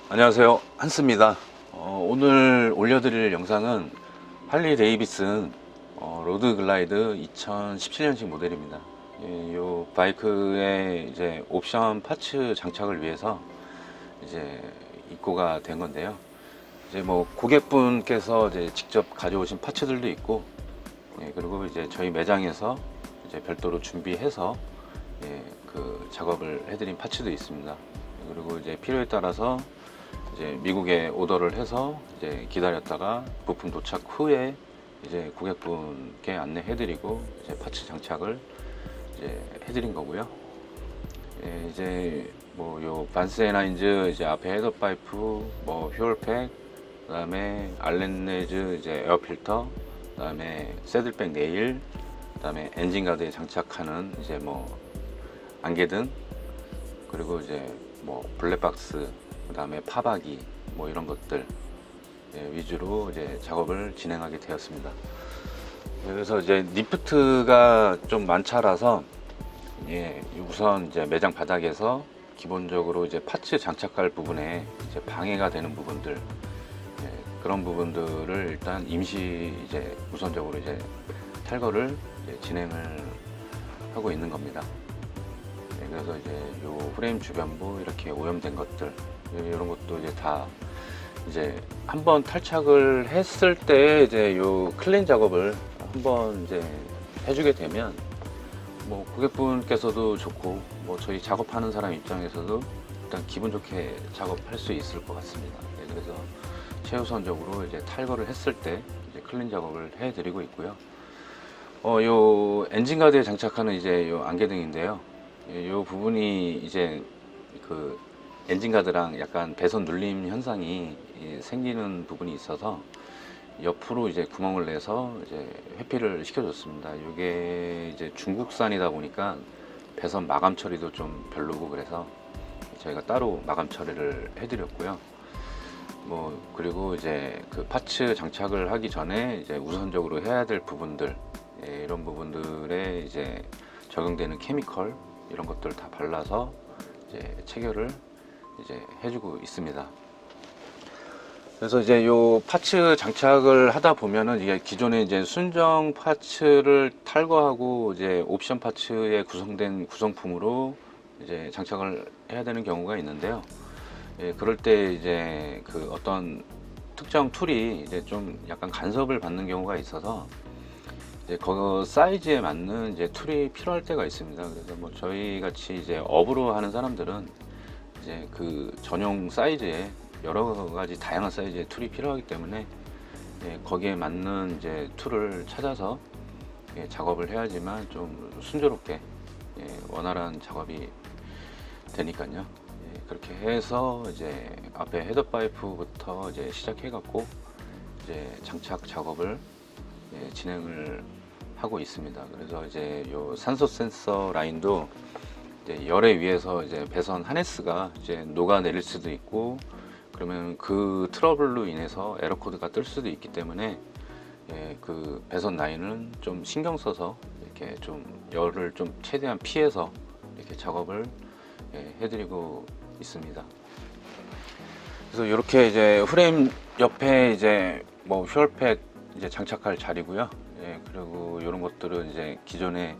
안녕하세요, 한스입니다. 오늘 올려드릴 영상은 할리 데이비슨 로드 글라이드 2017년식 모델입니다. 이 바이크의 이제 옵션 파츠 장착을 위해서 이제 입고가 된 건데요. 이제 뭐 고객분께서 이제 직접 가져오신 파츠들도 있고, 그리고 이제 저희 매장에서 이제 별도로 준비해서 그 작업을 해드린 파츠도 있습니다. 그리고 이제 필요에 따라서 이제 미국에 오더를 해서 이제 기다렸다가 부품 도착 후에 이제 고객분께 안내해드리고 이제 파츠 장착을 이제 해드린 거고요. 이제 뭐 요 반스 에나인즈 이제 앞에 헤더 파이프, 뭐 퓨얼팩, 그다음에 알렌네즈 이제 에어 필터, 그다음에 새들백 네일, 그다음에 엔진 가드에 장착하는 이제 뭐 안개등, 그리고 이제 뭐 블랙박스, 그 다음에 파바기 뭐 이런 것들 위주로 이제 작업을 진행하게 되었습니다. 그래서 이제 리프트가 좀 많차라서 우선 이제 매장 바닥에서 기본적으로 이제 파츠 장착할 부분에 이제 방해가 되는 부분들, 그런 부분들을 일단 임시 이제 우선적으로 이제 탈거를 이제 진행을 하고 있는 겁니다. 그래서 이제 요 프레임 주변부 이렇게 오염된 것들, 이런 것도 이제 다 이제 한번 탈착을 했을 때 이제 요 클린 작업을 한번 이제 해주게 되면 뭐 고객분께서도 좋고 뭐 저희 작업하는 사람 입장에서도 일단 기분 좋게 작업할 수 있을 것 같습니다. 그래서 최우선적으로 이제 탈거를 했을 때 이제 클린 작업을 해드리고 있고요. 요 엔진 가드에 장착하는 이제 요 안개등인데요. 이 부분이 이제 그 엔진 가드랑 약간 배선 눌림 현상이 생기는 부분이 있어서 옆으로 이제 구멍을 내서 이제 회피를 시켜줬습니다. 이게 이제 중국산이다 보니까 배선 마감 처리도 좀 별로고 그래서 저희가 따로 마감 처리를 해드렸고요. 뭐 그리고 이제 그 파츠 장착을 하기 전에 이제 우선적으로 해야 될 부분들, 이런 부분들에 이제 적용되는 케미컬 이런 것들 다 발라서 이제 체결을 이제 해주고 있습니다. 그래서 이제 요 파츠 장착을 하다 보면은 이게 기존에 이제 순정 파츠를 탈거하고 이제 옵션 파츠에 구성된 구성품으로 이제 장착을 해야 되는 경우가 있는데요. 그럴 때 이제 그 어떤 특정 툴이 이제 좀 약간 간섭을 받는 경우가 있어서 이제 그 사이즈에 맞는 이제 툴이 필요할 때가 있습니다. 그래서 뭐 저희 같이 이제 업으로 하는 사람들은 이제 그 전용 사이즈에 여러 가지 다양한 사이즈의 툴이 필요하기 때문에 거기에 맞는 이제 툴을 찾아서 작업을 해야지만 좀 순조롭게 원활한 작업이 되니까요. 그렇게 해서 이제 앞에 헤더 파이프부터 이제 시작해 갖고 이제 장착 작업을 진행을 하고 있습니다. 그래서 이제 요 산소 센서 라인도 이제 열에 의해서 이제 배선 하네스가 이제 녹아내릴 수도 있고, 그러면 그 트러블로 인해서 에러 코드가 뜰 수도 있기 때문에 그 배선 라인은 좀 신경 써서 이렇게 좀 열을 좀 최대한 피해서 이렇게 작업을 해드리고 있습니다. 그래서 이렇게 이제 프레임 옆에 이제 뭐 퓨얼팩 이제 장착할 자리고요. 그리고 이런 것들은 이제 기존에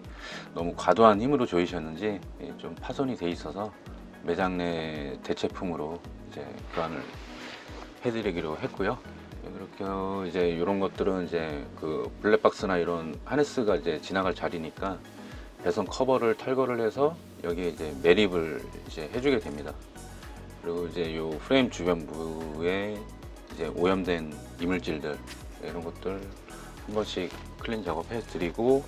너무 과도한 힘으로 조이셨는지 좀 파손이 돼 있어서 매장 내 대체품으로 이제 교환을 해드리기로 했고요. 그렇게 이제 이런 것들은 이제 그 블랙박스나 이런 하네스가 이제 지나갈 자리니까 배선 커버를 탈거를 해서 여기에 이제 매립을 이제 해주게 됩니다. 그리고 이제 요 프레임 주변부에 이제 오염된 이물질들 이런 것들 한 번씩 클린 작업해 드리고,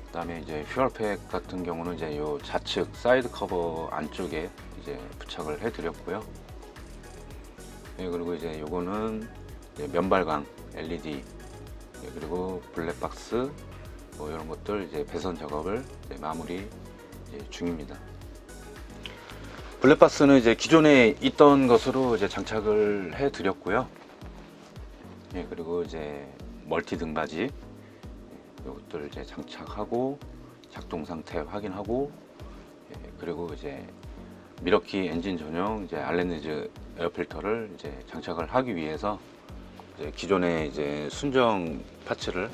그다음에 이제 퓨얼팩 같은 경우는 이제 요 좌측 사이드 커버 안쪽에 이제 부착을 해 드렸고요. 그리고 이제 요거는 이제 면발광 LED, 그리고 블랙박스 뭐 이런 것들 이제 배선 작업을 이제 마무리 이제 중입니다. 블랙박스는 이제 기존에 있던 것으로 이제 장착을 해 드렸고요. 그리고 이제 멀티 등받이 이것들을 이제 장착하고 작동 상태 확인하고, 그리고 이제 미러키 엔진 전용 이제 알렌니즈 에어필터를 이제 장착을 하기 위해서 이제 기존의 이제 순정 파츠를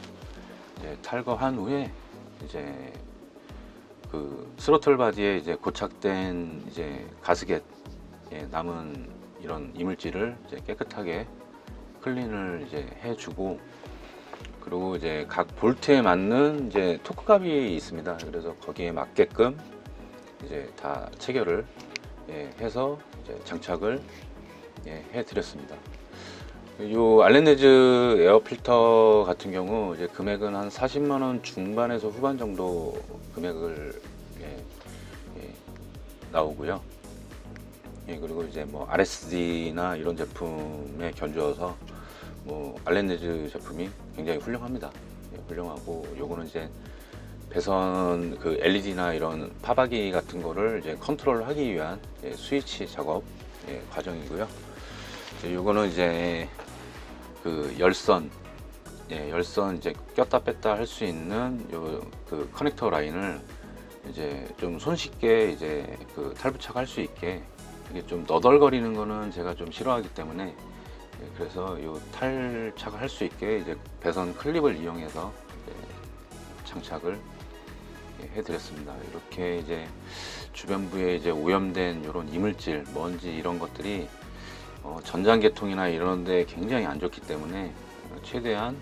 이제 탈거한 후에 이제 그 스로틀 바디에 이제 고착된 이제 가스켓 남은 이런 이물질을 이제 깨끗하게 클린을 이제 해주고, 그리고 이제 각 볼트에 맞는 이제 토크갑이 있습니다. 그래서 거기에 맞게끔 이제 다 체결을 해서 이제 장착을 해드렸습니다. 이 알렌니즈 에어필터 같은 경우 이제 금액은 한 40만원 중반에서 후반 정도 금액을 나오고요. 그리고 이제 뭐 RSD나 이런 제품에 견주어서 뭐 알렌니즈 제품이 굉장히 훌륭합니다. 훌륭하고, 요거는 이제 배선 그 LED나 이런 파바기 같은 거를 이제 컨트롤하기 위한 스위치 작업 과정이고요. 요거는 이제 그 열선 이제 꼈다 뺐다 할 수 있는 요 그 커넥터 라인을 이제 좀 손쉽게 이제 그 탈부착할 수 있게, 이게 좀 너덜거리는 거는 제가 좀 싫어하기 때문에 그래서 요 탈착을 할 수 있게 이제 배선 클립을 이용해서 장착을 해드렸습니다. 이렇게 이제 주변부에 이제 오염된 이런 이물질, 먼지 이런 것들이 전장계통이나 이런데 굉장히 안 좋기 때문에 최대한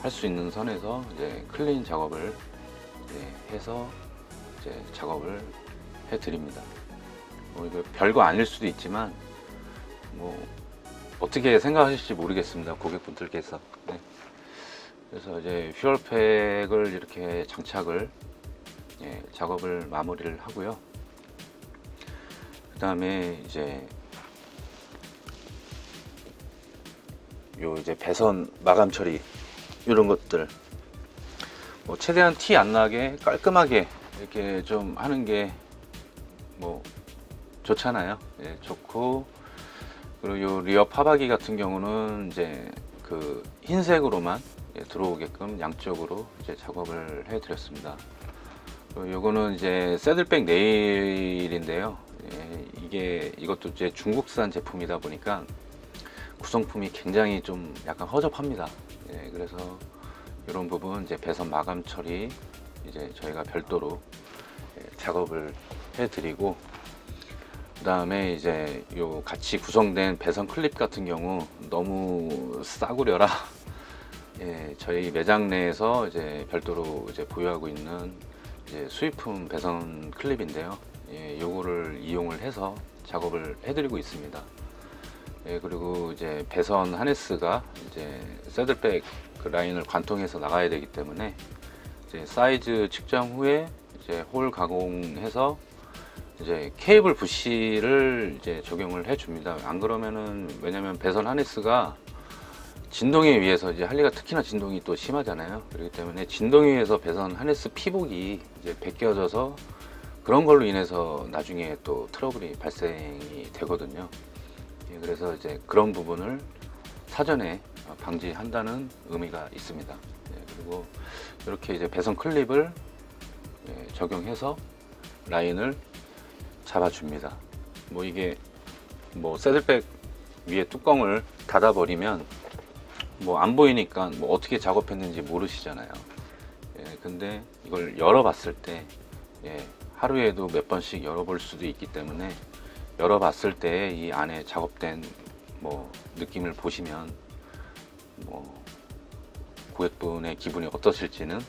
할 수 있는 선에서 이제 클린 작업을 해서 이제 작업을 해드립니다. 이거 별거 아닐 수도 있지만 뭐 어떻게 생각하실지 모르겠습니다, 고객분들께서. 그래서 이제 퓨얼팩을 이렇게 장착을 작업을 마무리를 하고요. 그 다음에 이제 요 이제 배선 마감 처리 이런 것들 뭐 최대한 티 안 나게 깔끔하게 이렇게 좀 하는 게 뭐 좋잖아요. 좋고, 그리고 요 리어 파바기 같은 경우는 이제 그 흰색으로만 들어오게끔 양쪽으로 이제 작업을 해 드렸습니다. 요거는 이제 새들백 네일인데요. 이것도 이제 중국산 제품이다 보니까 구성품이 굉장히 좀 약간 허접합니다. 그래서 이런 부분 이제 배선 마감 처리 이제 저희가 별도로 작업을 해드리고, 그 다음에 이제 요 같이 구성된 배선 클립 같은 경우 너무 싸구려라 저희 매장 내에서 이제 별도로 이제 보유하고 있는 이제 수입품 배선 클립인데요. 요거를 이용을 해서 작업을 해드리고 있습니다. 그리고 이제 배선 하네스가 이제 새들백 그 라인을 관통해서 나가야 되기 때문에 이제 사이즈 측정 후에 이제 홀 가공해서 이제 케이블 부시를 이제 적용을 해줍니다. 안 그러면은, 왜냐면 배선 하네스가 진동에 의해서 이제 할리가 특히나 진동이 또 심하잖아요. 그렇기 때문에 진동에 의해서 배선 하네스 피복이 이제 벗겨져서 그런 걸로 인해서 나중에 또 트러블이 발생이 되거든요. 그래서 이제 그런 부분을 사전에 방지한다는 의미가 있습니다. 그리고 이렇게 이제 배선 클립을 적용해서 라인을 잡아줍니다. 뭐 이게 뭐 새들백 위에 뚜껑을 닫아버리면 뭐 안 보이니까 뭐 어떻게 작업했는지 모르시잖아요. 근데 이걸 열어봤을 때 하루에도 몇 번씩 열어볼 수도 있기 때문에 열어봤을 때 이 안에 작업된 뭐 느낌을 보시면 뭐 고객분의 기분이 어떠실지는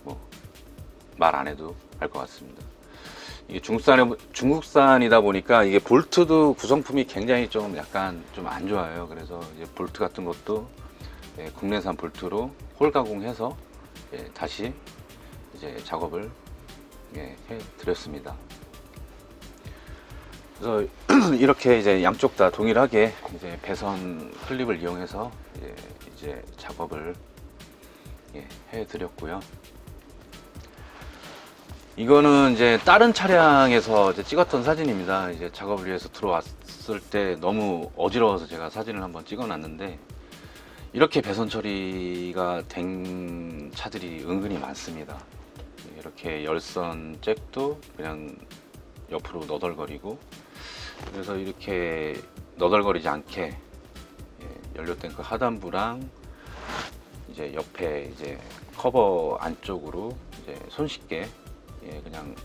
뭐 말 안 해도 알 것 같습니다. 이게 중국산이다 보니까 이게 볼트도 구성품이 굉장히 좀 약간 좀 안 좋아요. 그래서 이제 볼트 같은 것도 국내산 볼트로 홀 가공해서 다시 이제 작업을 해 드렸습니다. 그래서 이렇게 이제 양쪽 다 동일하게 이제 배선 클립을 이용해서 이제 작업을 해 드렸고요. 이거는 이제 다른 차량에서 이제 찍었던 사진입니다. 이제 작업을 위해서 들어왔을 때 너무 어지러워서 제가 사진을 한번 찍어 놨는데, 이렇게 배선 처리가 된 차들이 은근히 많습니다. 이렇게 열선 잭도 그냥 옆으로 너덜거리고, 그래서 이렇게 너덜거리지 않게 연료 탱크 하단부랑 이제 옆에 이제 커버 안쪽으로 이제 손쉽게 그냥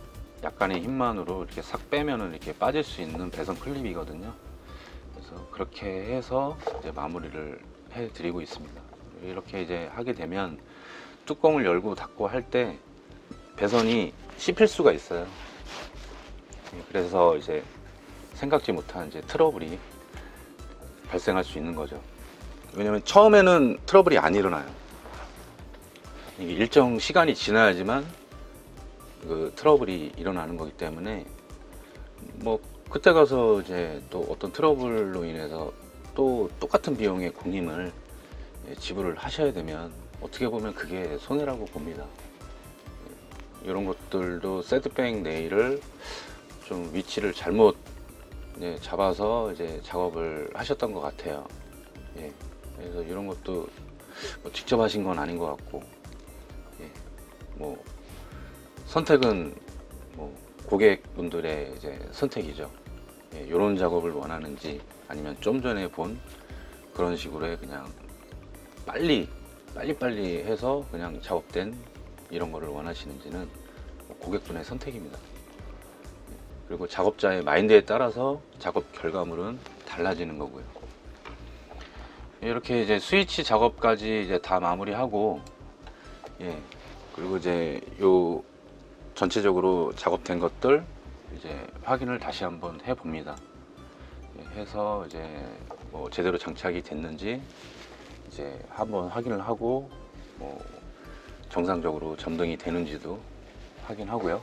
약간의 힘만으로 이렇게 싹 빼면은 이렇게 빠질 수 있는 배선 클립이거든요. 그래서 그렇게 해서 이제 마무리를 해 드리고 있습니다. 이렇게 이제 하게 되면 뚜껑을 열고 닫고 할 때 배선이 씹힐 수가 있어요. 그래서 이제 생각지 못한 이제 트러블이 발생할 수 있는 거죠. 왜냐면 처음에는 트러블이 안 일어나요. 이게 일정 시간이 지나야지만 그 트러블이 일어나는 거기 때문에 뭐 그때 가서 이제 또 어떤 트러블로 인해서 또 똑같은 비용의 공임을 지불을 하셔야 되면 어떻게 보면 그게 손해라고 봅니다. 이런 것들도 새드백 네일을 좀 위치를 잘못 잡아서 이제 작업을 하셨던 것 같아요. 그래서 이런 것도 뭐 직접 하신 건 아닌 것 같고, 뭐 선택은 뭐 고객분들의 이제 선택이죠. 이런 작업을 원하는지 아니면 좀 전에 본 그런 식으로 그냥 빨리 해서 그냥 작업된 이런 거를 원하시는지는 고객분의 선택입니다. 그리고 작업자의 마인드에 따라서 작업 결과물은 달라지는 거고요. 이렇게 이제 스위치 작업까지 이제 다 마무리하고, 그리고 이제 요 전체적으로 작업된 것들 이제 확인을 다시 한번 해 봅니다. 해서 이제 뭐 제대로 장착이 됐는지 이제 한번 확인을 하고, 뭐 정상적으로 점등이 되는지도 확인하고요.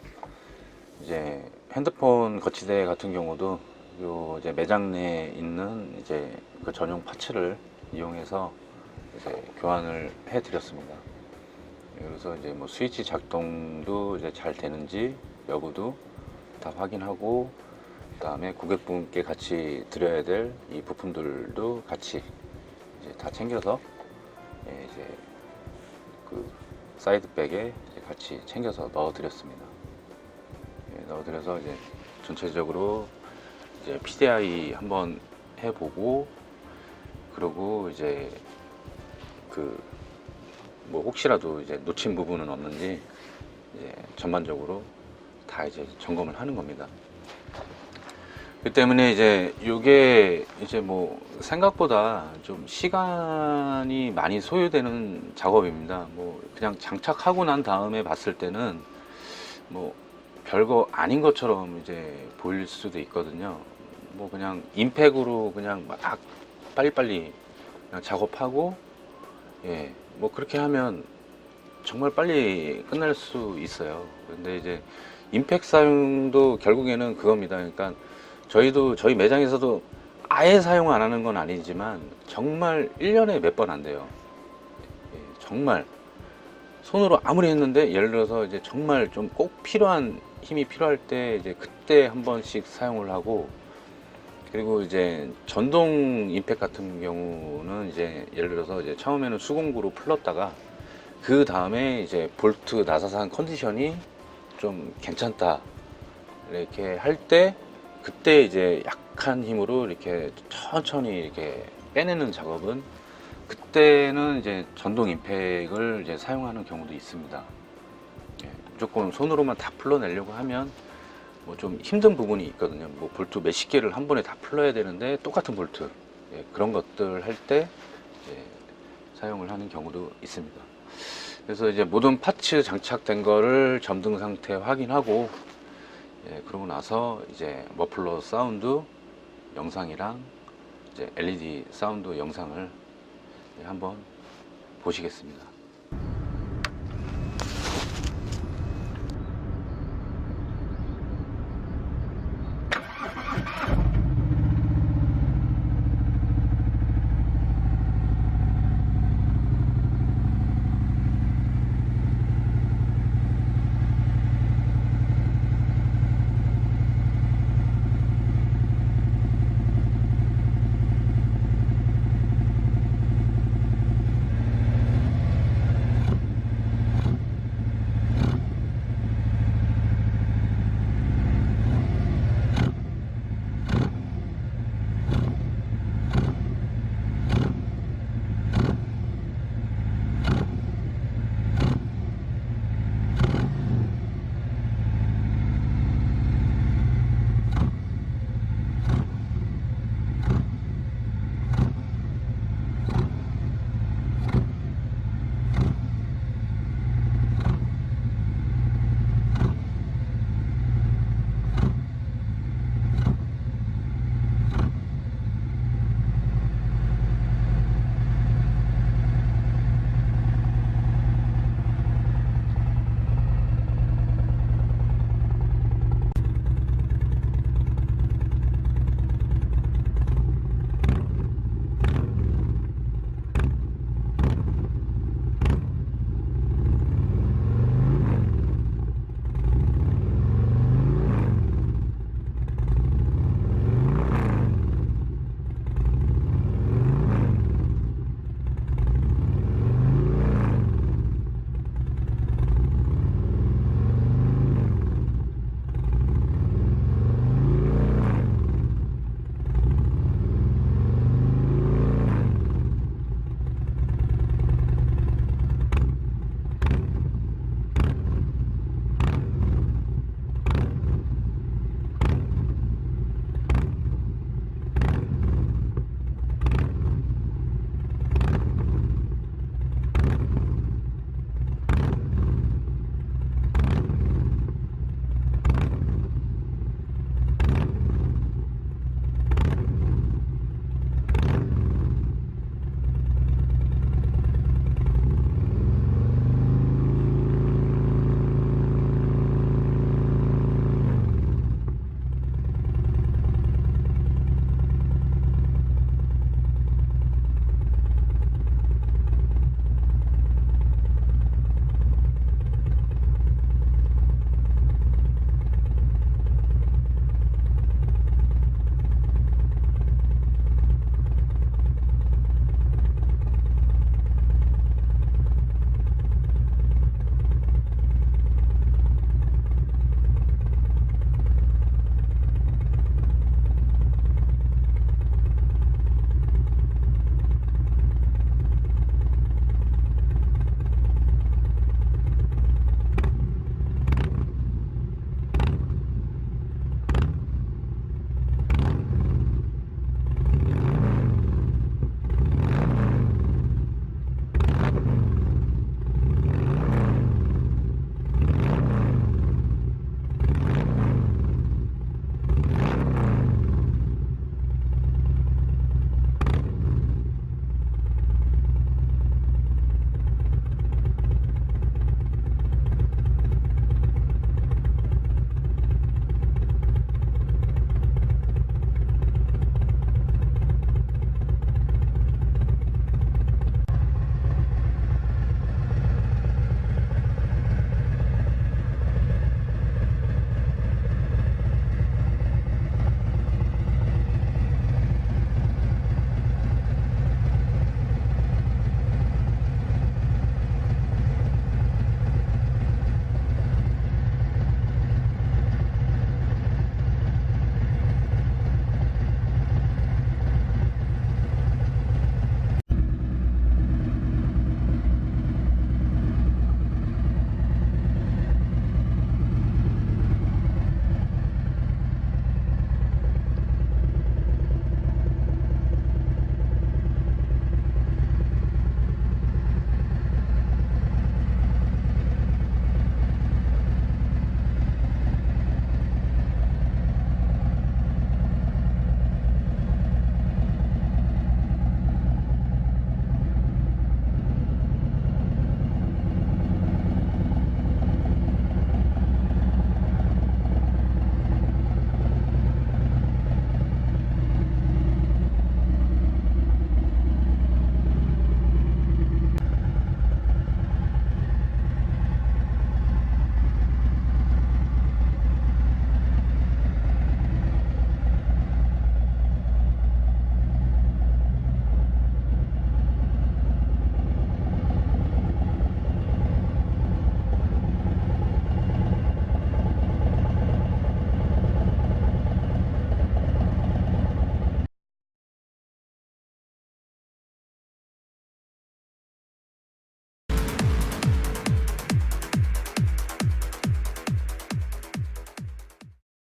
이제 핸드폰 거치대 같은 경우도 요 이제 매장 내에 있는 이제 그 전용 파츠를 이용해서 이제 교환을 해 드렸습니다. 그래서 이제 뭐 스위치 작동도 이제 잘 되는지 여부도 다 확인하고, 그 다음에 고객분께 같이 드려야 될 이 부품들도 같이 이제 다 챙겨서 이제 그 사이드백에 이제 같이 챙겨서 넣어 드렸습니다. 넣어 드려서 이제 전체적으로 이제 PDI 한번 해보고, 그리고 이제 그 뭐 혹시라도 이제 놓친 부분은 없는지 이제 전반적으로 다 이제 점검을 하는 겁니다. 그 때문에 이제 이게 이제 뭐 생각보다 좀 시간이 많이 소요되는 작업입니다. 뭐 그냥 장착하고 난 다음에 봤을 때는 뭐 별거 아닌 것처럼 이제 보일 수도 있거든요. 뭐 그냥 임팩으로 그냥 막 빨리빨리 그냥 작업하고, 뭐 그렇게 하면 정말 빨리 끝날 수 있어요. 근데 이제 임팩 사용도 결국에는 그겁니다. 그러니까 저희 매장에서도 아예 사용 안 하는 건 아니지만 정말 1년에 몇 번 안 돼요. 정말 손으로 아무리 했는데, 예를 들어서 이제 정말 좀 꼭 필요한 힘이 필요할 때 이제 그때 한 번씩 사용을 하고, 그리고 이제 전동 임팩 같은 경우는 이제 예를 들어서 이제 처음에는 수공구로 풀렀다가 그 다음에 이제 볼트 나사산 컨디션이 좀 괜찮다 이렇게 할 때, 그때 이제 약한 힘으로 이렇게 천천히 이렇게 빼내는 작업은 그때는 이제 전동 임팩을 이제 사용하는 경우도 있습니다. 무조건 손으로만 다 풀러내려고 하면 뭐 좀 힘든 부분이 있거든요. 뭐 볼트 몇십 개를 한 번에 다 풀러야 되는데 똑같은 볼트, 그런 것들 할 때 사용을 하는 경우도 있습니다. 그래서 이제 모든 파츠 장착된 거를 점등 상태 확인하고, 그러고 나서 이제 머플러 사운드 영상이랑 이제 LED 사운드 영상을 한번 보시겠습니다.